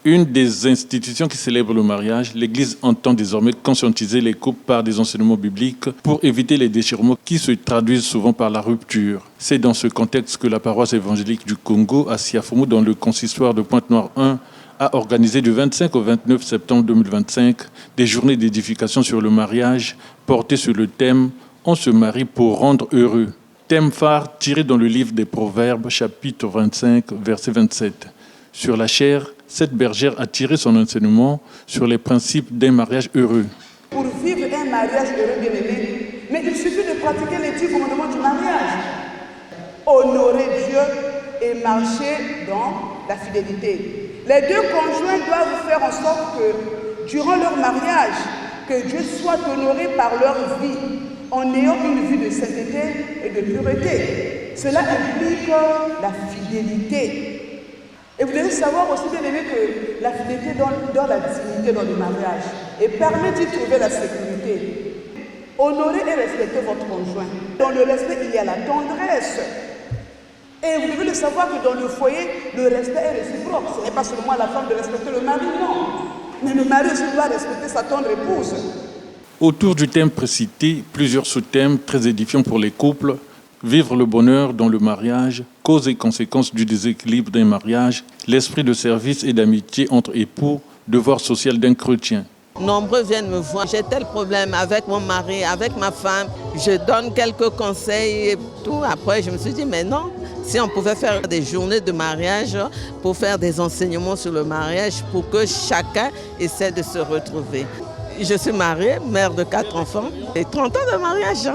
Une des institutions qui célèbre le mariage, l'Église entend désormais conscientiser les couples par des enseignements bibliques pour éviter les déchirements qui se traduisent souvent par la rupture. C'est dans ce contexte que la paroisse évangélique du Congo à Siafoumou, dans le consistoire de Pointe-Noire 1, a organisé du 25 au 29 septembre 2025 des journées d'édification sur le mariage portées sur le thème « On se marie pour rendre heureux ». Thème phare tiré dans le livre des Proverbes, chapitre 25, verset 27. Sur la chaire, cette bergère a tiré son enseignement sur les principes d'un mariage heureux. Pour vivre un mariage heureux, bien aimé, mais il suffit de pratiquer les 10 commandements du mariage. Honorer Dieu et marcher dans la fidélité. Les deux conjoints doivent faire en sorte que, durant leur mariage, que Dieu soit honoré par leur vie, en ayant une vie de sainteté et de pureté. Cela implique la fidélité. Et vous devez savoir aussi, bien aimé, que la fidélité donne la dignité dans le mariage et permet d'y trouver la sécurité. Honorez et respectez votre conjoint. Dans le respect, il y a la tendresse. Et vous devez le savoir que dans le foyer, le respect est réciproque. Ce n'est pas seulement à la femme de respecter le mari, non. Mais le mari aussi doit respecter sa tendre épouse. Autour du thème précité, plusieurs sous-thèmes très édifiants pour les couples. Vivre le bonheur dans le mariage, causes et conséquences du déséquilibre d'un mariage, l'esprit de service et d'amitié entre époux, devoir social d'un chrétien. Nombreux viennent me voir, j'ai tel problème avec mon mari, avec ma femme, je donne quelques conseils et tout. Après, je me suis dit, mais non, si on pouvait faire des journées de mariage pour faire des enseignements sur le mariage, pour que chacun essaie de se retrouver. Je suis mariée, mère de 4 enfants et 30 ans de mariage.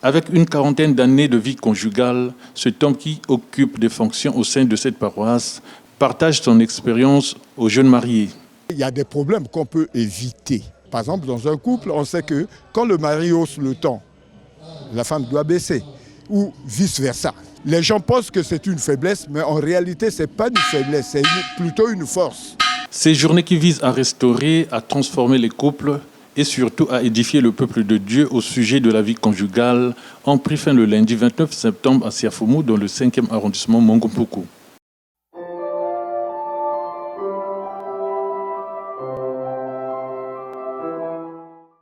Avec une quarantaine d'années de vie conjugale, cet homme qui occupe des fonctions au sein de cette paroisse partage son expérience aux jeunes mariés. Il y a des problèmes qu'on peut éviter. Par exemple, dans un couple, on sait que quand le mari hausse le ton, la femme doit baisser, ou vice-versa. Les gens pensent que c'est une faiblesse, mais en réalité, ce n'est pas une faiblesse, c'est plutôt une force. Ces journées qui visent à restaurer, à transformer les couples, et surtout à édifier le peuple de Dieu au sujet de la vie conjugale, ont pris fin le lundi 29 septembre à Siafoumou, dans le 5e arrondissement Mongopoko.